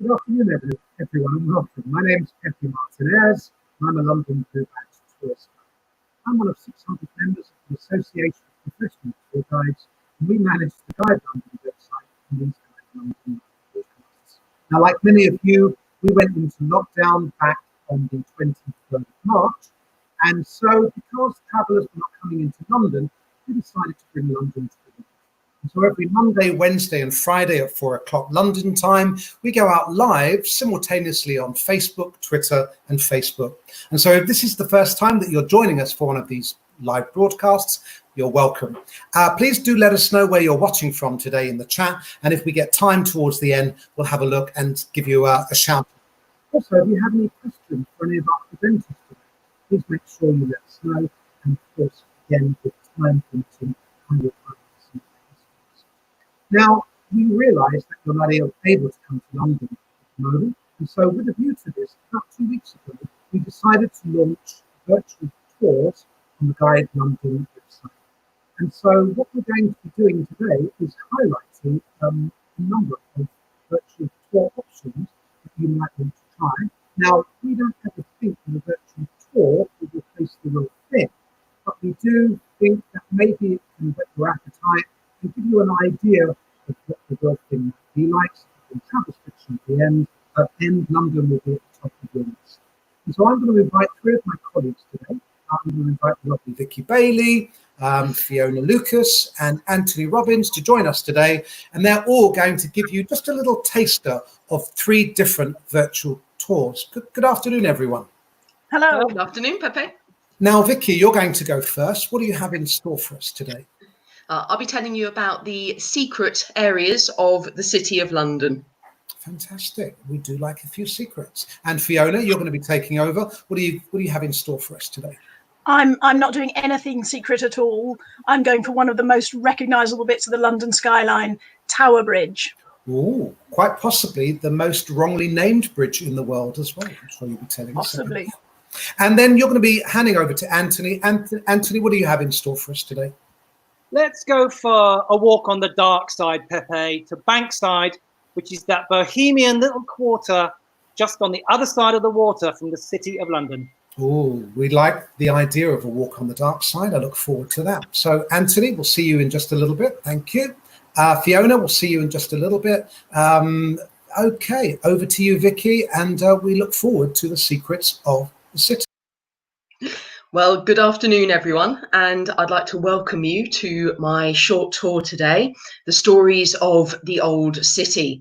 Good afternoon, everyone, and welcome. My name is Pepe Martinez, and I'm a London tour guide tourist. I'm one of 600 members of the Association of Professional Tour Guides, and we manage the Guide London website and these Guide London podcasts. Now, like many of you, we went into lockdown back on the 23rd of March, and so because travellers were not coming into London, we decided to bring London to the And so every Monday, Wednesday and Friday at 4 o'clock London time, we go out live simultaneously on Facebook, Twitter and Facebook. And so if this is the first time that you're joining us for one of these live broadcasts, you're welcome. Please do let us know where you're watching from today in the chat. And if we get time towards the end, we'll have a look and give you a shout. Also, if you have any questions for any of our presenters today, please make sure you let us know. And of course, again, with time permitting, I will answer. Now, we realise that you're not able to come to London at the moment, and so with a view to this, about 2 weeks ago, we decided to launch virtual tours on the Guide London website. And so what we're going to be doing today is highlighting a number of virtual tour options that you might want to try. Now, we don't ever think that a virtual tour will replace the real thing, but we do think that maybe it can whet your appetite and give you an idea of what the real thing might be like. So you can travel restriction at the end, London will be at the top of your list. And so I'm going to invite three of my colleagues today. I'm going to invite the lovely Vicky Bailey, Fiona Lucas and Antony Robbins to join us today. And they're all going to give you just a little taster of 3 different virtual tours. Good afternoon, everyone. Hello. Good afternoon, Pepe. Now, Vicky, you're going to go first. What do you have in store for us today? I'll be telling you about the secret areas of the City of London. Fantastic. We do like a few secrets. And Fiona, you're going to be taking over. What do you have in store for us today? I'm not doing anything secret at all. I'm going for one of the most recognisable bits of the London skyline, Tower Bridge. Oh, quite possibly the most wrongly named bridge in the world as well. I'm sure you'll be telling us. Possibly. And then you're going to be handing over to Antony. Antony, what do you have in store for us today? Let's go for a walk on the dark side, Pepe, to Bankside, which is that bohemian little quarter just on the other side of the water from the City of London. Oh, we like the idea of a walk on the dark side. I look forward to that. So, Antony, we'll see you in just a little bit. Thank you. Fiona, we'll see you in just a little bit. Okay, over to you, Vicky, and we look forward to the secrets of the city. Well, good afternoon, everyone, and I'd like to welcome you to my short tour today, the stories of the old city.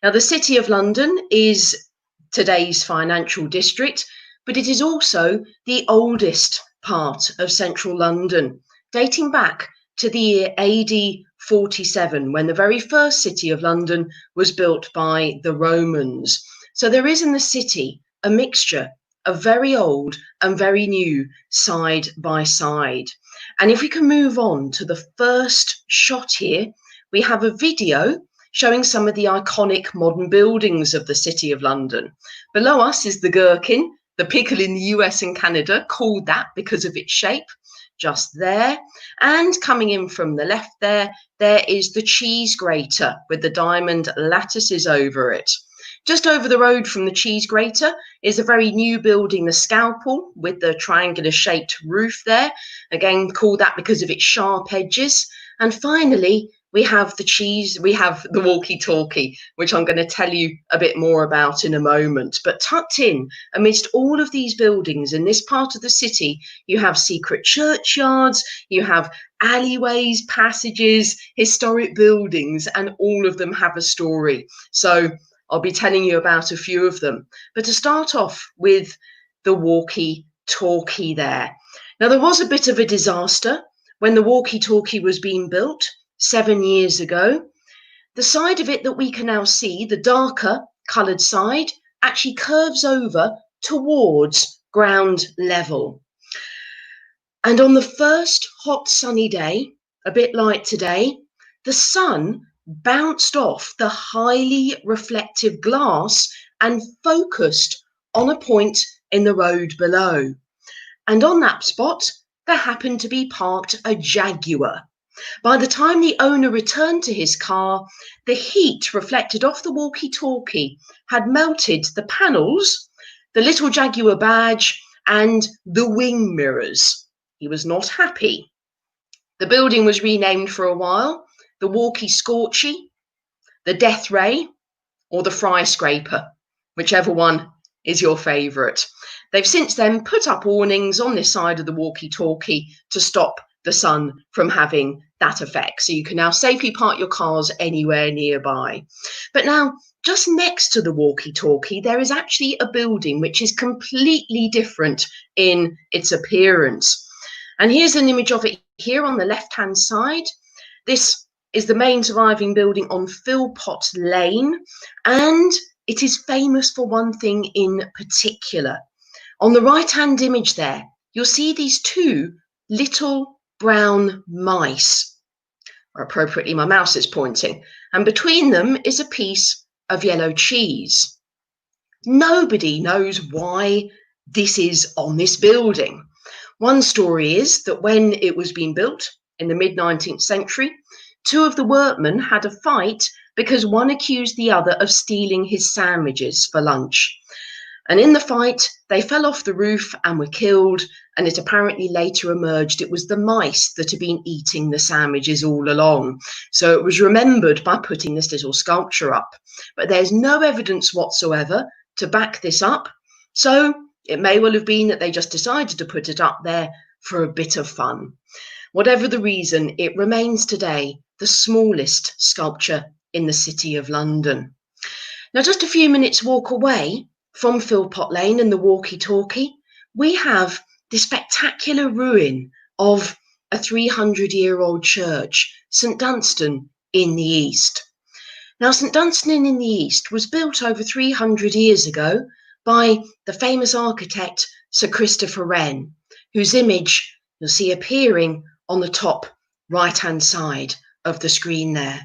Now, the City of London is today's financial district, but it is also the oldest part of central London, dating back to the year AD 47, when the very first City of London was built by the Romans. So there is in the city a mixture of very old and very new side by side. And if we can move on to the first shot here, we have a video showing some of the iconic modern buildings of the City of London. Below us is the Gherkin, the pickle in the US and Canada, called that because of its shape, just there. And coming in from the left there is the cheese grater with the diamond lattices over it. Just over the road from the cheese grater is a very new building, the Scalpel, with the triangular shaped roof there. Again, called that because of its sharp edges. And finally, we have the walkie-talkie, which I'm going to tell you a bit more about in a moment. But tucked in amidst all of these buildings in this part of the city, you have secret churchyards, you have alleyways, passages, historic buildings, and all of them have a story. So I'll be telling you about a few of them. But to start off with the walkie-talkie there. Now, there was a bit of a disaster when the walkie-talkie was being built 7 years ago. The side of it that we can now see, the darker coloured side, actually curves over towards ground level. And on the first hot sunny day, a bit like today, the sun bounced off the highly reflective glass and focused on a point in the road below. And on that spot, there happened to be parked a Jaguar. By the time the owner returned to his car, the heat reflected off the walkie-talkie had melted the panels, the little Jaguar badge, and the wing mirrors. He was not happy. The building was renamed for a while, the Walkie-Scorchy, the Death Ray, or the Fry Scraper, whichever one is your favourite. They've since then put up awnings on this side of the walkie-talkie to stop the sun from having that effect. So you can now safely park your cars anywhere nearby. But now, just next to the walkie-talkie, there is actually a building which is completely different in its appearance. And here's an image of it here on the left-hand side. This is the main surviving building on Philpott Lane, and it is famous for one thing in particular. On the right-hand image there, you'll see these two little brown mice, or appropriately, my mouse is pointing, and between them is a piece of yellow cheese. Nobody knows why this is on this building. One story is that when it was being built in the mid-19th century, two of the workmen had a fight because one accused the other of stealing his sandwiches for lunch. And in the fight, they fell off the roof and were killed, and it apparently later emerged it was the mice that had been eating the sandwiches all along. So it was remembered by putting this little sculpture up. But there's no evidence whatsoever to back this up. So it may well have been that they just decided to put it up there for a bit of fun. Whatever the reason, it remains today the smallest sculpture in the City of London. Now, just a few minutes walk away from Philpott Lane and the walkie-talkie, we have the spectacular ruin of a 300-year-old church, St Dunstan in the East. Now, St Dunstan in the East was built over 300 years ago by the famous architect Sir Christopher Wren, whose image you'll see appearing on the top right-hand side of the screen there.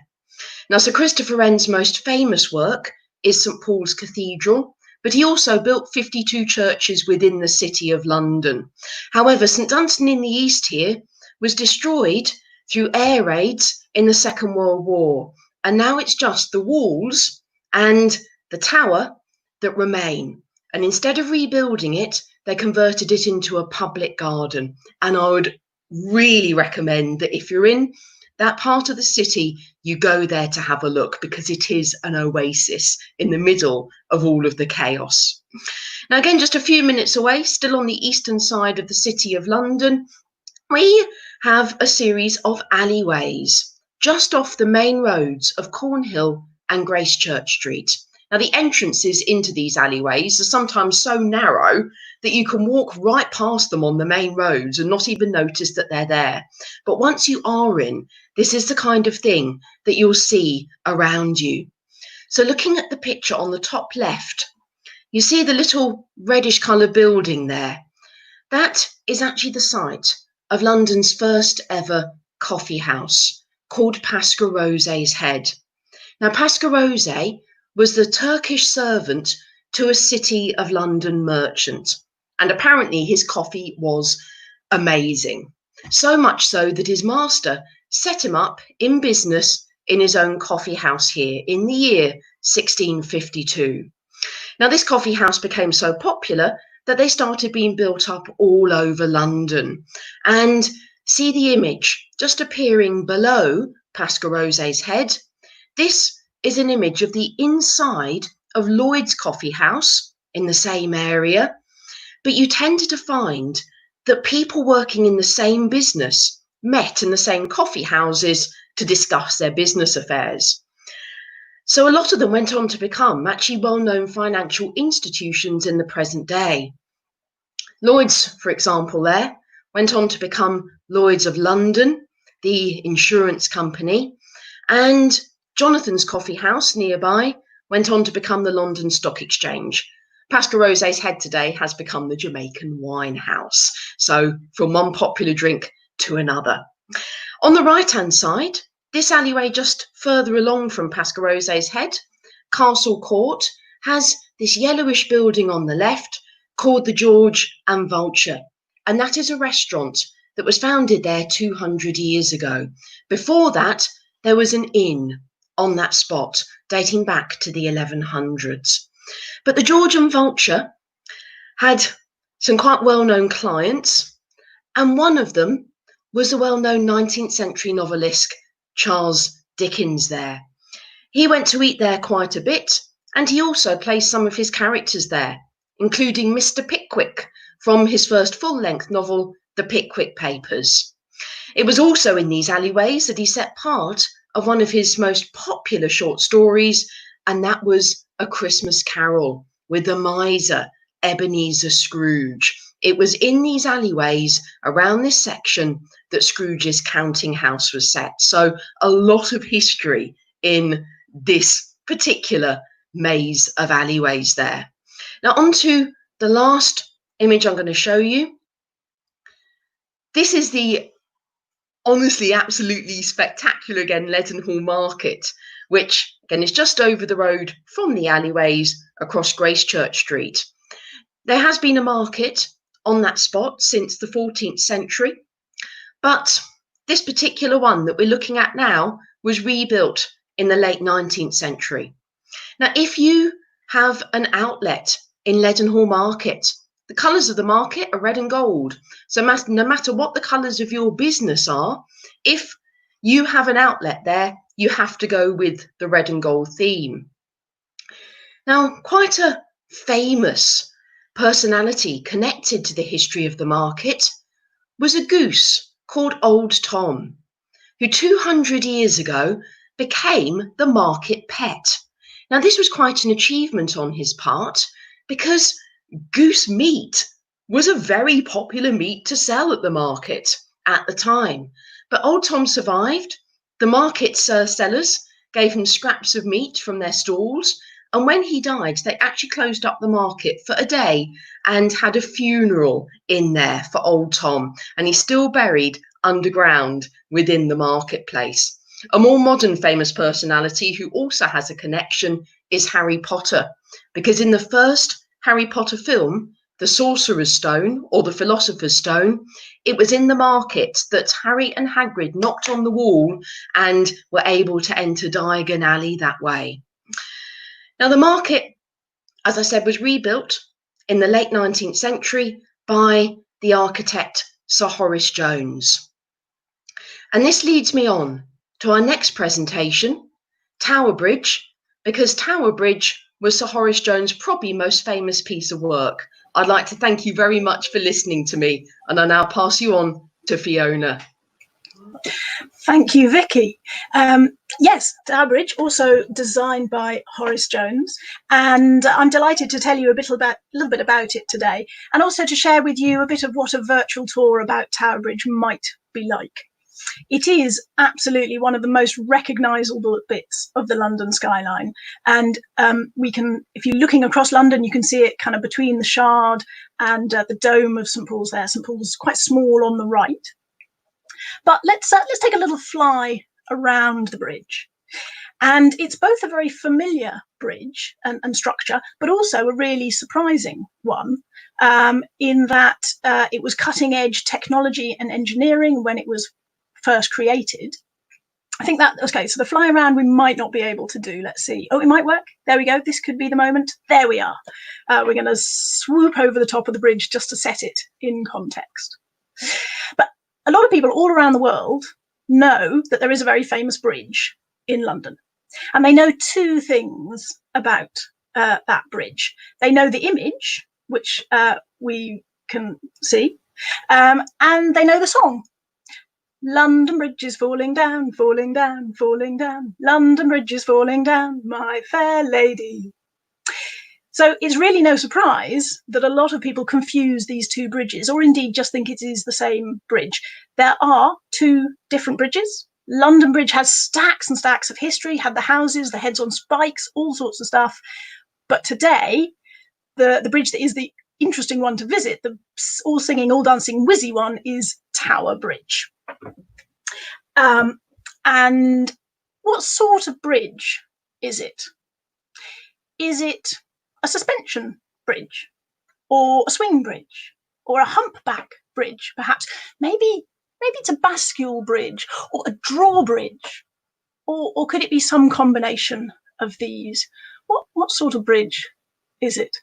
Now, Sir Christopher Wren's most famous work is St Paul's Cathedral, but he also built 52 churches within the City of London. However, St Dunstan in the East here was destroyed through air raids in the Second World War, and now it's just the walls and the tower that remain. And instead of rebuilding it, they converted it into a public garden. And I would really recommend that if you're in that part of the city, you go there to have a look, because it is an oasis in the middle of all of the chaos. Now, again, just a few minutes away, still on the eastern side of the City of London, we have a series of alleyways just off the main roads of Cornhill and Gracechurch Street. Now, the entrances into these alleyways are sometimes so narrow that you can walk right past them on the main roads and not even notice that they're there. But once you are in, this is the kind of thing that you'll see around you. So looking at the picture on the top left, you see the little reddish coloured building there. That is actually the site of London's first ever coffee house, called Pasca Rose's Head. Now, Pasca Rose was the Turkish servant to a City of London merchant, and apparently his coffee was amazing. So much so that his master set him up in business in his own coffee house here in the year 1652. Now, this coffee house became so popular that they started being built up all over London. And see the image just appearing below Pasca Rose's Head. This is an image of the inside of Lloyd's Coffee House in the same area, but you tended to find that people working in the same business met in the same coffee houses to discuss their business affairs. So a lot of them went on to become actually well-known financial institutions in the present day. Lloyd's, for example, there went on to become Lloyd's of London, the insurance company, and Jonathan's Coffee House nearby went on to become the London Stock Exchange. Pasca Rose's Head today has become the Jamaican Wine House. So from one popular drink to another. On the right-hand side, this alleyway just further along from Pasca Rose's Head, Castle Court, has this yellowish building on the left called the George and Vulture. And that is a restaurant that was founded there 200 years ago. Before that, there was an inn on that spot dating back to the 1100s. But the George and Vulture had some quite well-known clients, and one of them was the well-known 19th century novelist Charles Dickens there. He went to eat there quite a bit, and he also placed some of his characters there, including Mr. Pickwick from his first full-length novel, The Pickwick Papers. It was also in these alleyways that he set part of one of his most popular short stories, and that was A Christmas Carol with the miser Ebenezer Scrooge. It was in these alleyways around this section that Scrooge's counting house was set. So a lot of history in this particular maze of alleyways there. Now on to the last image I'm going to show you. This is the honestly absolutely spectacular again Leadenhall Market, which again is just over the road from the alleyways across Gracechurch Street. There has been a market on that spot since the 14th century, but this particular one that we're looking at now was rebuilt in the late 19th century. Now, if you have an outlet in Leadenhall Market, the colours of the market are red and gold. So no matter what the colours of your business are, if you have an outlet there, you have to go with the red and gold theme. Now, quite a famous personality connected to the history of the market was a goose called Old Tom, who 200 years ago became the market pet. Now, this was quite an achievement on his part because goose meat was a very popular meat to sell at the market at the time. But Old Tom survived. The market's sellers gave him scraps of meat from their stalls. And when he died, they actually closed up the market for a day and had a funeral in there for Old Tom. And he's still buried underground within the marketplace. A more modern famous personality who also has a connection is Harry Potter, because in the first Harry Potter film, The Sorcerer's Stone or the Philosopher's Stone, it was in the market that Harry and Hagrid knocked on the wall and were able to enter Diagon Alley that way. Now, the market, as I said, was rebuilt in the late 19th century by the architect Sir Horace Jones. And this leads me on to our next presentation, Tower Bridge, because Tower Bridge was Sir Horace Jones' probably most famous piece of work. I'd like to thank you very much for listening to me, and I now pass you on to Fiona. Thank you, Vicky. Yes, Tower Bridge, also designed by Horace Jones, and I'm delighted to tell you a little bit about it today, and also to share with you a bit of what a virtual tour about Tower Bridge might be like. It is absolutely one of the most recognisable bits of the London skyline, and we can, if you're looking across London, you can see it kind of between the Shard and the dome of St Paul's there. St Paul's quite small on the right. But let's take a little fly around the bridge. And it's both a very familiar bridge and structure, but also a really surprising one, in that it was cutting edge technology and engineering when it was first created. I think that, okay, so the fly around we might not be able to do. Let's see. Oh, it might work. There we go. This could be the moment. There we are. We're going to swoop over the top of the bridge just to set it in context. But a lot of people all around the world know that there is a very famous bridge in London. And they know two things about that bridge. They know the image, which we can see, and they know the song. London Bridge is falling down, falling down, falling down. London Bridge is falling down, my fair lady. So it's really no surprise that a lot of people confuse these two bridges, or indeed just think it is the same bridge. There are two different bridges. London Bridge has stacks and stacks of history, had the houses, the heads on spikes, all sorts of stuff. But today, the bridge that is the interesting one to visit, the all singing, all dancing, whizzy one, is Tower Bridge. And what sort of bridge is it? Is it a suspension bridge, or a swing bridge, or a humpback bridge, perhaps. Maybe it's a bascule bridge or a drawbridge, or could it be some combination of these? What sort of bridge is it?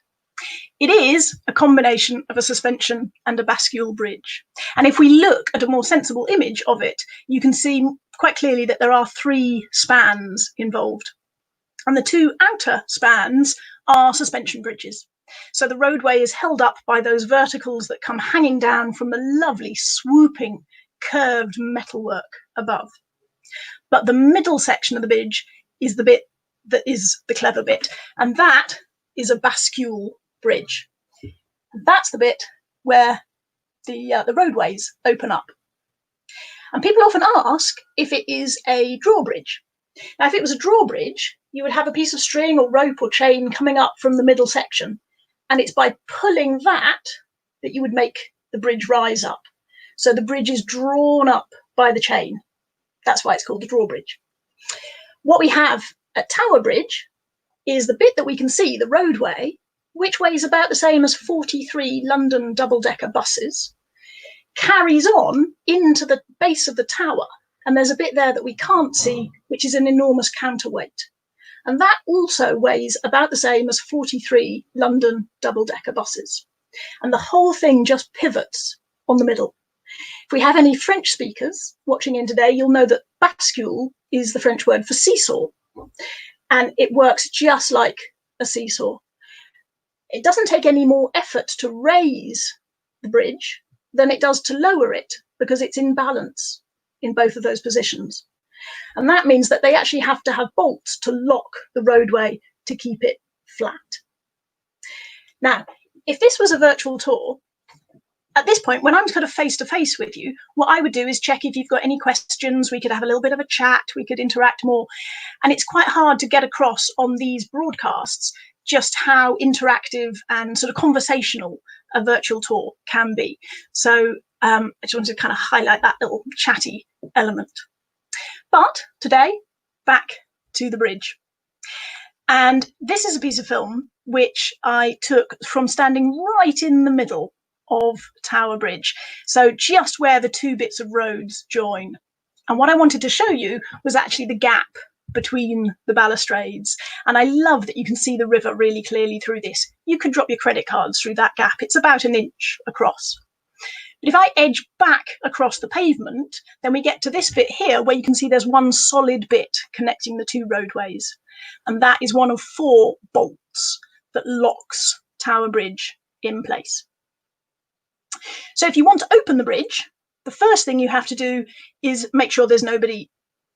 It is a combination of a suspension and a bascule bridge. And if we look at a more sensible image of it, you can see quite clearly that there are 3 spans involved. And the 2 outer spans are suspension bridges. So the roadway is held up by those verticals that come hanging down from the lovely, swooping, curved metalwork above. But the middle section of the bridge is the bit that is the clever bit, and that is a bascule bridge. And that's the bit where the roadways open up. And people often ask if it is a drawbridge. Now, if it was a drawbridge, you would have a piece of string or rope or chain coming up from the middle section, and it's by pulling that you would make the bridge rise up. So the bridge is drawn up by the chain. That's why it's called the drawbridge. What we have at Tower Bridge is the bit that we can see, the roadway, which weighs about the same as 43 London double-decker buses, carries on into the base of the tower. And there's a bit there that we can't see, which is an enormous counterweight. And that also weighs about the same as 43 London double-decker buses. And the whole thing just pivots on the middle. If we have any French speakers watching in today, you'll know that bascule is the French word for seesaw. And it works just like a seesaw. It doesn't take any more effort to raise the bridge than it does to lower it, because it's in balance in both of those positions. And that means that they actually have to have bolts to lock the roadway to keep it flat. Now, if this was a virtual tour, at this point, when I'm kind of face to face with you, what I would do is check if you've got any questions. We could have a little bit of a chat, we could interact more. And it's quite hard to get across on these broadcasts just how interactive and sort of conversational a virtual tour can be. So I just wanted to kind of highlight that little chatty element. But today, back to the bridge. And this is a piece of film which I took from standing right in the middle of Tower Bridge, so just where the 2 bits of roads join. And what I wanted to show you was actually the gap between the balustrades. And I love that you can see the river really clearly through this. You can drop your credit cards through that gap. It's about 1 inch across. But if I edge back across the pavement, then we get to this bit here where you can see there's one solid bit connecting the 2 roadways. And that is one of 4 bolts that locks Tower Bridge in place. So if you want to open the bridge, the first thing you have to do is make sure there's nobody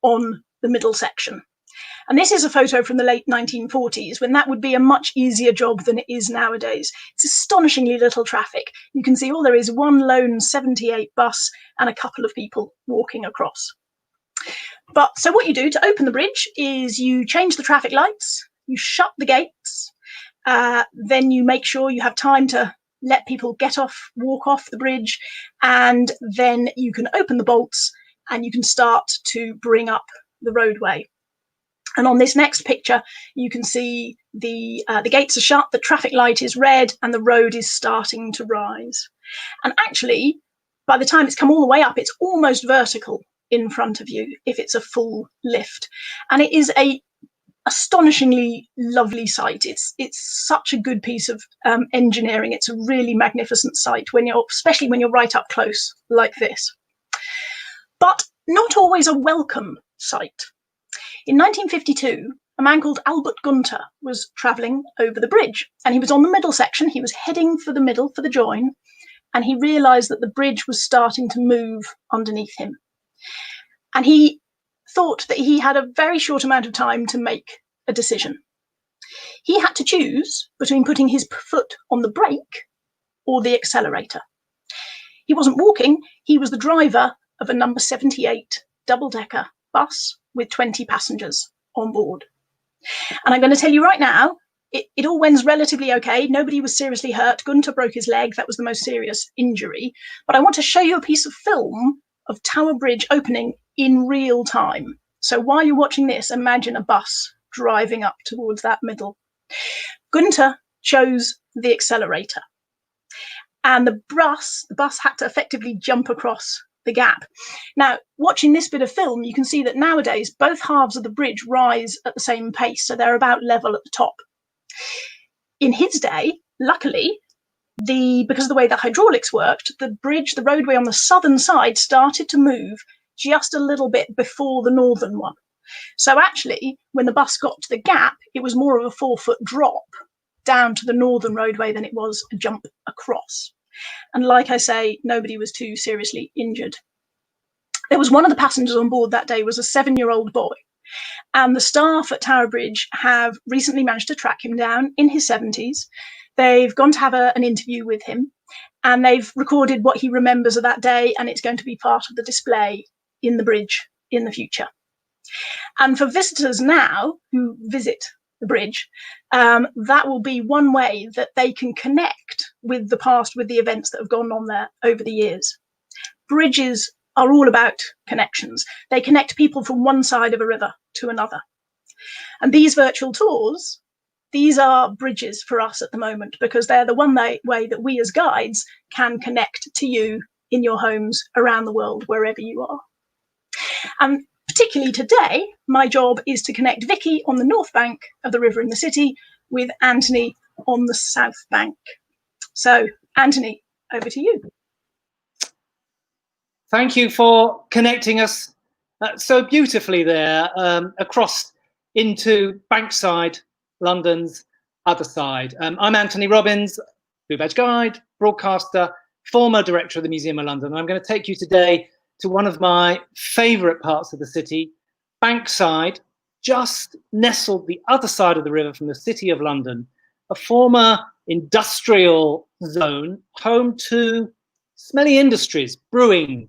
on the middle section. And this is a photo from the late 1940s, when that would be a much easier job than it is nowadays. It's astonishingly little traffic. You can see all there is, one lone 78 bus and a couple of people walking across. But so what you do to open the bridge is you change the traffic lights, you shut the gates, then you make sure you have time to let people walk off the bridge, and then you can open the bolts and you can start to bring up the roadway. And on this next picture, you can see the gates are shut, the traffic light is red, and the road is starting to rise. And actually, by the time it's come all the way up, it's almost vertical in front of you if it's a full lift. And it is a astonishingly lovely sight. It's such a good piece of engineering. It's a really magnificent sight especially when you're right up close like this. But not always a welcome sight. In 1952, a man called Albert Gunther was travelling over the bridge, and he was on the middle section. He was heading for the middle, for the join, and he realised that the bridge was starting to move underneath him. And he thought that he had a very short amount of time to make a decision. He had to choose between putting his foot on the brake or the accelerator. He wasn't walking, he was the driver of a number 78 double-decker bus with 20 passengers on board. And I'm going to tell you right now, it all went relatively okay. Nobody was seriously hurt. Gunther broke his leg. That was the most serious injury. But I want to show you a piece of film of Tower Bridge opening in real time. So while you're watching this, imagine a bus driving up towards that middle. Gunther chose the accelerator. and the bus had to effectively jump across the gap. Now, watching this bit of film, you can see that nowadays both halves of the bridge rise at the same pace, so they're about level at the top. In his day, luckily, because of the way the hydraulics worked, the roadway on the southern side started to move just a little bit before the northern one. So actually, when the bus got to the gap, it was more of a 4-foot drop down to the northern roadway than it was a jump across. And like I say, nobody was too seriously injured. There was one of the passengers on board that day was a 7-year-old boy. And the staff at Tower Bridge have recently managed to track him down in his 70s. They've gone to have an interview with him, and they've recorded what he remembers of that day, and it's going to be part of the display in the bridge in the future. And for visitors now who visit the bridge, that will be one way that they can connect with the past, with the events that have gone on there over the years. Bridges are all about connections. They connect people from one side of a river to another. And these virtual tours, these are bridges for us at the moment, because they're the one way that we as guides can connect to you in your homes around the world, wherever you are. And particularly today, my job is to connect Vicky on the north bank of the river in the city with Antony on the south bank. So, Antony, over to you. Thank you for connecting us so beautifully there across into Bankside, London's other side. I'm Antony Robbins, Blue Badge Guide, broadcaster, former director of the Museum of London. I'm going to take you today to one of my favourite parts of the city, Bankside, just nestled the other side of the river from the City of London, a former industrial zone, home to smelly industries, brewing,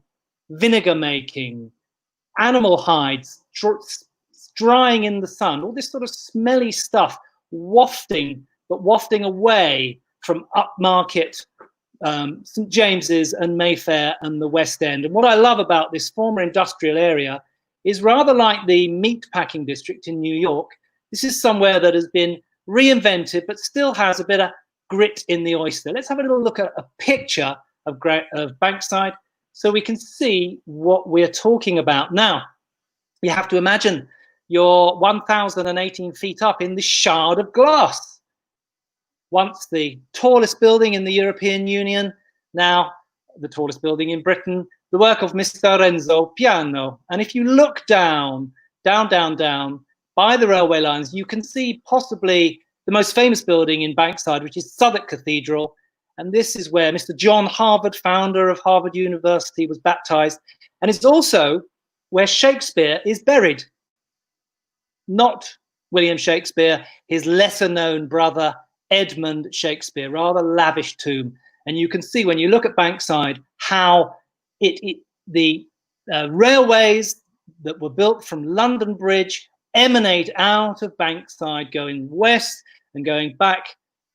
vinegar making, animal hides, drying in the sun, all this sort of smelly stuff, wafting away from upmarket St James's and Mayfair and the West End. And what I love about this former industrial area is, rather like the meatpacking district in New York, this is somewhere that has been reinvented but still has a bit of grit in the oyster. Let's have a little look at a picture of Bankside so we can see what we're talking about. Now, you have to imagine you're 1,018 feet up in this shard of glass. Once the tallest building in the European Union, now the tallest building in Britain, the work of Mr. Renzo Piano. And if you look down by the railway lines, you can see possibly the most famous building in Bankside, which is Southwark Cathedral. And this is where Mr. John Harvard, founder of Harvard University, was baptized. And it's also where Shakespeare is buried. Not William Shakespeare, his lesser known brother, Edmund Shakespeare, rather lavish tomb. And you can see when you look at Bankside how the railways that were built from London Bridge emanate out of Bankside, going west and going back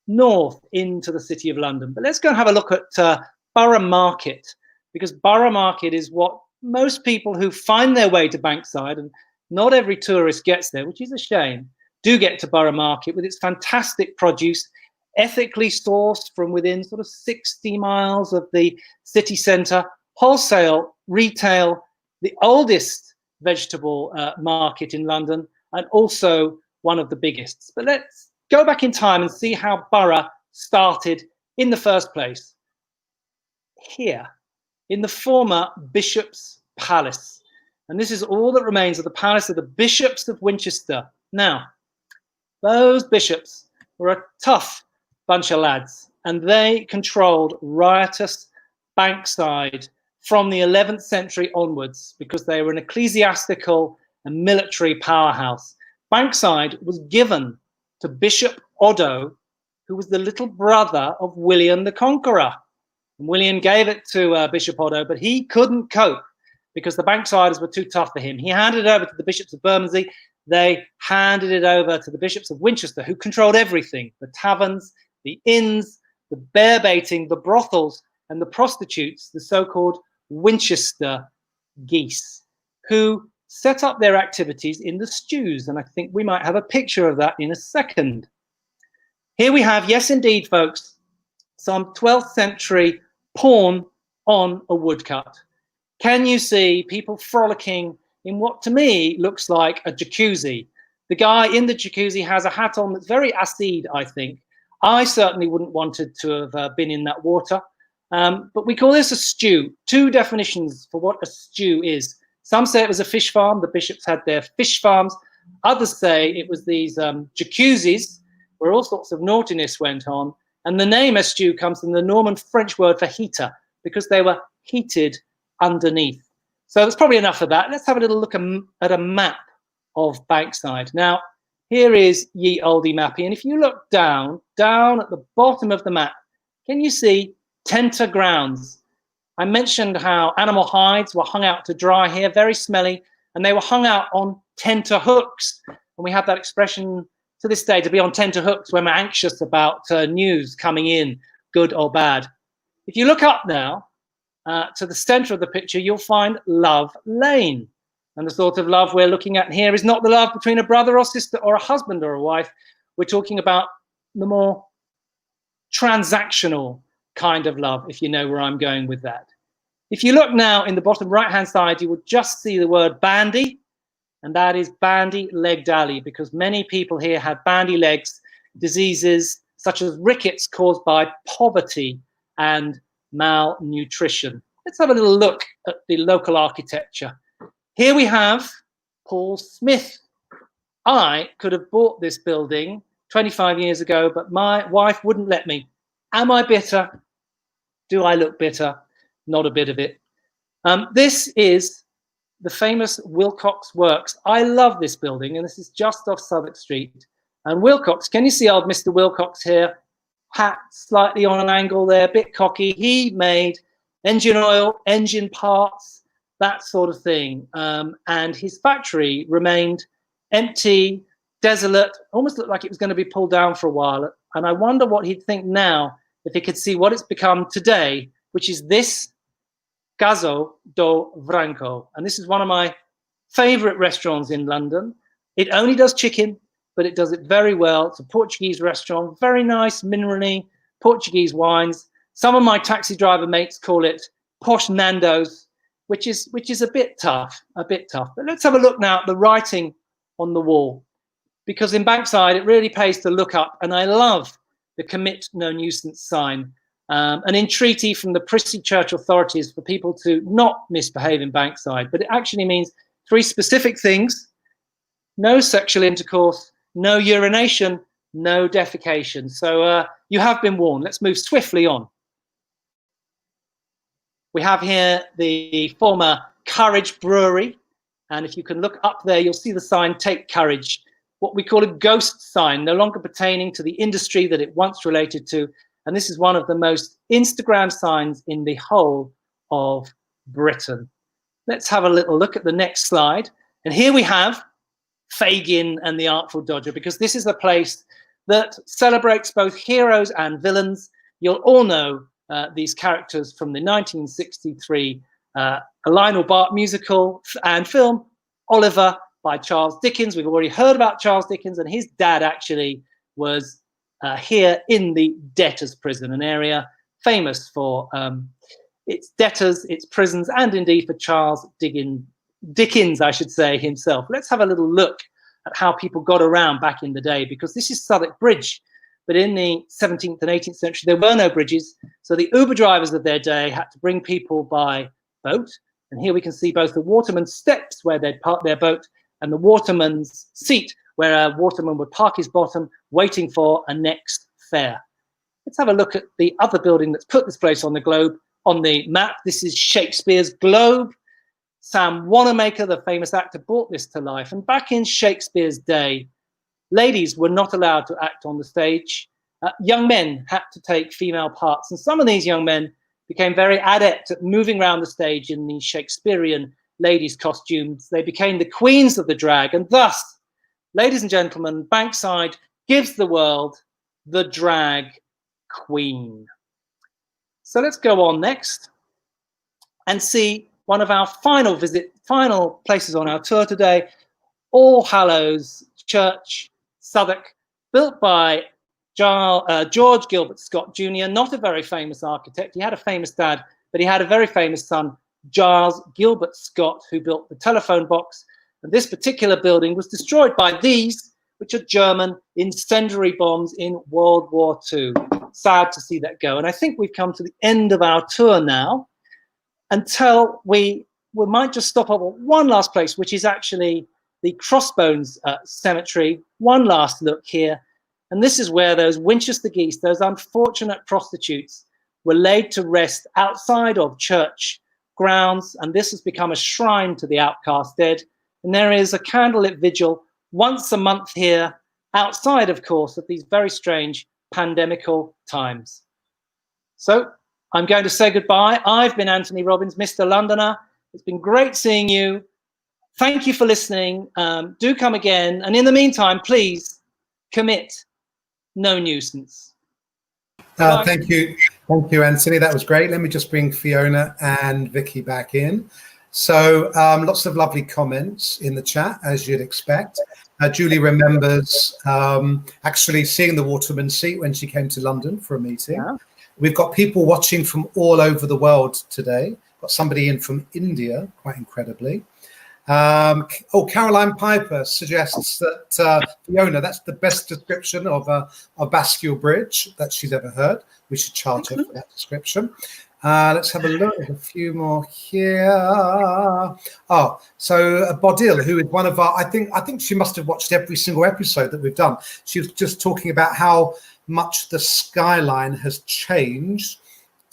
north into the City of London. But let's go and have a look at Borough Market, because Borough Market is what most people who find their way to Bankside, and not every tourist gets there, which is a shame, do get to Borough Market with its fantastic produce, ethically sourced from within sort of 60 miles of the city centre, wholesale, retail, the oldest vegetable market in London, and also one of the biggest. But let's go back in time and see how Borough started in the first place. Here, in the former Bishop's Palace. And this is all that remains of the palace of the Bishops of Winchester. Now, those bishops were a tough bunch of lads, and they controlled riotous Bankside from the 11th century onwards, because they were an ecclesiastical and military powerhouse. Bankside was given to Bishop Oddo, who was the little brother of William the Conqueror. And William gave it to Bishop Oddo, but he couldn't cope because the Banksiders were too tough for him. He handed it over to the Bishops of Bermondsey. They handed it over to the Bishops of Winchester, who controlled everything: the taverns, the inns, the bear baiting, the brothels, and the prostitutes, the so-called Winchester geese, who set up their activities in the stews. And I think we might have a picture of that in a second. Here we have, yes indeed folks, some 12th century porn on a woodcut. Can you see people frolicking in what to me looks like a jacuzzi? The guy in the jacuzzi has a hat on that's very acid, I think. I certainly wouldn't wanted to have been in that water. But we call this a stew. Two definitions for what a stew is. Some say it was a fish farm. The bishops had their fish farms. Others say it was these jacuzzis where all sorts of naughtiness went on. And the name estuary comes from the Norman French word for heater, because they were heated underneath. So that's probably enough of that. Let's have a little look at a map of Bankside. Now, here is ye olde mappy. And if you look down at the bottom of the map, can you see tenter grounds? I mentioned how animal hides were hung out to dry here, very smelly, and they were hung out on tenter hooks. And we have that expression to this day, to be on tenter hooks when we're anxious about news coming in, good or bad. If you look up now to the center of the picture, you'll find Love Lane. And the sort of love we're looking at here is not the love between a brother or sister or a husband or a wife. We're talking about the more transactional kind of love, if you know where I'm going with that. If you look now in the bottom right-hand side, you will just see the word bandy, and that is Bandy-Legged Alley, because many people here had bandy legs, diseases such as rickets caused by poverty and malnutrition. Let's have a little look at the local architecture. Here we have Paul Smith. I could have bought this building 25 years ago, but my wife wouldn't let me. Am I bitter? Do I look bitter? Not a bit of it. This is the famous Wilcox Works. I love this building, and this is just off Southwark Street. And Wilcox, can you see old Mr. Wilcox here? Hat slightly on an angle there, a bit cocky. He made engine oil, engine parts, that sort of thing. And his factory remained empty, desolate, almost looked like it was going to be pulled down for a while. And I wonder what he'd think now if he could see what it's become today, which is this Caso do Branco. And this is one of my favorite restaurants in London. It only does chicken, but it does it very well. It's a Portuguese restaurant, very nice, minerally, Portuguese wines. Some of my taxi driver mates call it Posh Nando's, which is a bit tough, But let's have a look now at the writing on the wall, because in Bankside, it really pays to look up. And I love the Commit No Nuisance sign, an entreaty from the Prissy Church authorities for people to not misbehave in Bankside. But it actually means three specific things: no sexual intercourse, no urination, no defecation. So you have been warned. Let's move swiftly on. We have here the former Courage Brewery. And if you can look up there, you'll see the sign, Take Courage, what we call a ghost sign, no longer pertaining to the industry that it once related to. And this is one of the most Instagram signs in the whole of Britain. Let's have a little look at the next slide. And here we have Fagin and the Artful Dodger, because this is a place that celebrates both heroes and villains. You'll all know these characters from the 1963 Lionel Bart musical and film, Oliver, by Charles Dickens. We've already heard about Charles Dickens, and his dad actually was here in the debtors' prison, an area famous for its debtors, its prisons, and indeed for Charles Dickens, I should say, himself. Let's have a little look at how people got around back in the day, because this is Southwark Bridge. But in the 17th and 18th century, there were no bridges. So the Uber drivers of their day had to bring people by boat. And here we can see both the waterman's steps where they'd park their boat and the waterman's seat where a waterman would park his bottom waiting for a next fare. Let's have a look at the other building that's put this place on the map. This is Shakespeare's Globe. Sam Wanamaker, the famous actor, brought this to life. And back in Shakespeare's day, ladies were not allowed to act on the stage. Young men had to take female parts. And some of these young men became very adept at moving around the stage in the Shakespearean ladies' costumes. They became the queens of the drag. And thus, ladies and gentlemen, Bankside gives the world the drag queen. So let's go on next and see one of our final places on our tour today, All Hallows Church, Southwark, built by George Gilbert Scott Jr., not a very famous architect. He had a famous dad, but he had a very famous son, Giles Gilbert Scott, who built the telephone box. And this particular building was destroyed by these, which are German incendiary bombs in World War II. Sad to see that go. And I think we've come to the end of our tour now, until we might just stop at one last place, which is actually the Crossbones Cemetery. One last look here. And this is where those Winchester geese, those unfortunate prostitutes, were laid to rest outside of church grounds. And this has become a shrine to the outcast dead. And there is a candlelit vigil once a month here, outside, of course, of these very strange pandemical times. So I'm going to say goodbye. I've been Antony Robbins, Mr. Londoner. It's been great seeing you. Thank you for listening. Do come again. And in the meantime, please commit no nuisance. Thank you. Thank you, Antony. That was great. Let me just bring Fiona and Vicky back in. So lots of lovely comments in the chat, as you'd expect. Julie remembers actually seeing the Waterman's Seat when she came to London for a meeting. Yeah. We've got people watching from all over the world today. Got somebody in from India, quite incredibly. Caroline Piper suggests that Fiona, that's the best description of a Bascule Bridge that she's ever heard. We should charge her for that description. Let's have a look at a few more here. Oh, so Bodil, who is one of our, I think she must have watched every single episode that we've done. She was just talking about how much the skyline has changed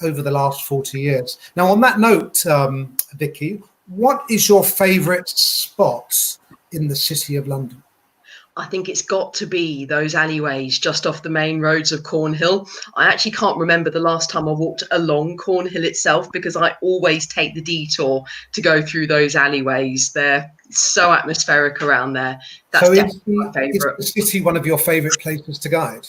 over the last 40 years. Now, on that note, Vicky, what is your favourite spot in the City of London? I think it's got to be those alleyways just off the main roads of Cornhill. I actually can't remember the last time I walked along Cornhill itself, because I always take the detour to go through those alleyways. They're so atmospheric around there. That's definitely my favourite. Is the city one of your favourite places to guide?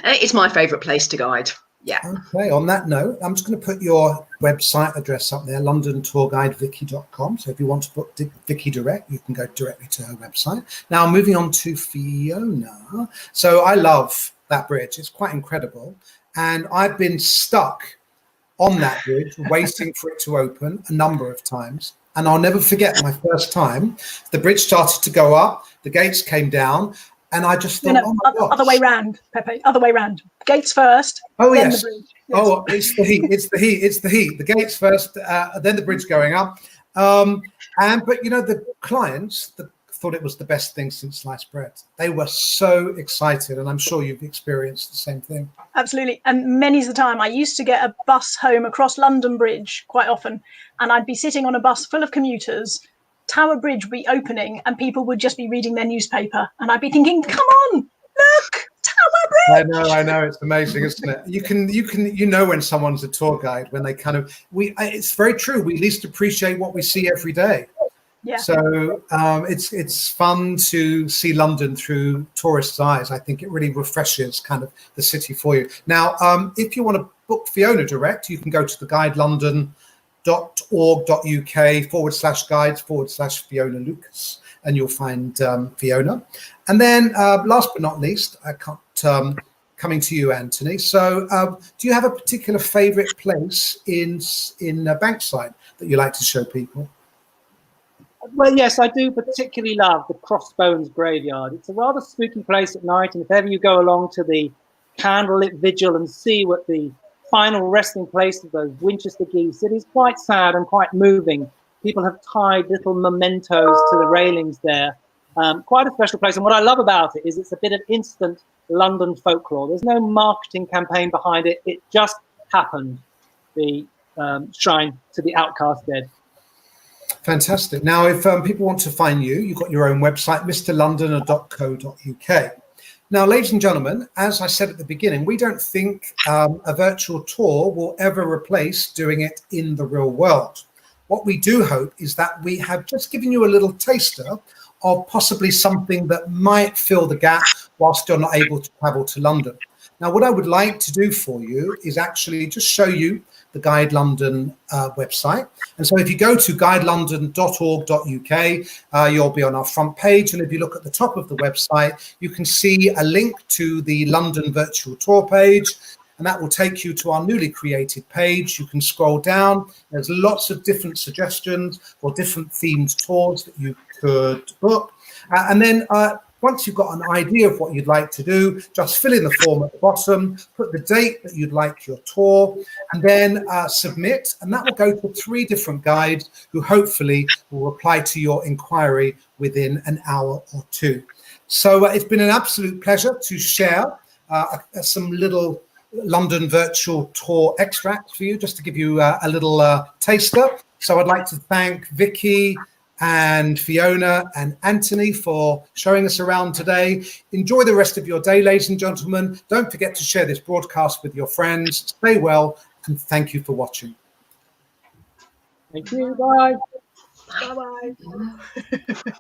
It's my favourite place to guide. Yeah. Okay, on that note, I'm just going to put your website address up there, londontourguidevicky.com. So if you want to book Vicky direct, you can go directly to her website. Now, moving on to Fiona. So I love that bridge. It's quite incredible. And I've been stuck on that bridge, waiting for it to open a number of times. And I'll never forget my first time. The bridge started to go up, the gates came down, and I just thought, oh my gosh. Other way round, Pepe, other way round. Gates first, then yes. The bridge. Yes. Oh, it's the heat, it's the heat, it's the heat. The gates first, then the bridge going up. But, you know, the clients thought it was the best thing since sliced bread. They were so excited, and I'm sure you've experienced the same thing. Absolutely. And many's the time. I used to get a bus home across London Bridge quite often, and I'd be sitting on a bus full of commuters, Tower Bridge would be opening, and people would just be reading their newspaper, and I'd be thinking, come on, look, Tower Bridge. I know, it's amazing, isn't it? You know when someone's a tour guide, when they kind of, it's very true, we least appreciate what we see every day. Yeah. So it's fun to see London through tourists' eyes. I think it really refreshes kind of the city for you. Now, if you want to book Fiona direct, you can go to the guidelondon.org.uk/guides/Fiona Lucas, and you'll find Fiona. And then last but not least, coming to you, Antony. So do you have a particular favourite place in Bankside that you like to show people? Well, yes, I do particularly love the Crossbones Graveyard. It's a rather spooky place at night, and if ever you go along to the candlelit vigil and see what the final resting place of those Winchester geese, it is quite sad and quite moving. People have tied little mementos to the railings there. Quite a special place. And what I love about it is it's a bit of instant London folklore. There's no marketing campaign behind it. It just happened, the shrine to the outcast dead. Fantastic. Now, if people want to find you, you've got your own website, mrlondoner.co.uk. Now, ladies and gentlemen, as I said at the beginning, we don't think a virtual tour will ever replace doing it in the real world. What we do hope is that we have just given you a little taster of possibly something that might fill the gap whilst you're not able to travel to London. Now, what I would like to do for you is actually just show you the Guide London website. And so if you go to guidelondon.org.uk, you'll be on our front page. And if you look at the top of the website, you can see a link to the London virtual tour page. And that will take you to our newly created page. You can scroll down. There's lots of different suggestions for different themed tours that you could book. And then once you've got an idea of what you'd like to do, just fill in the form at the bottom, put the date that you'd like your tour, and then submit. And that will go to 3 different guides who hopefully will reply to your inquiry within an hour or 2. So it's been an absolute pleasure to share some little London virtual tour extracts for you, just to give you a little taster. So I'd like to thank Vicky and Fiona and Antony for showing us around today. Enjoy the rest of your day, ladies and gentlemen. Don't forget to share this broadcast with your friends. Stay well, and thank you for watching. Thank you. Bye. Bye-bye.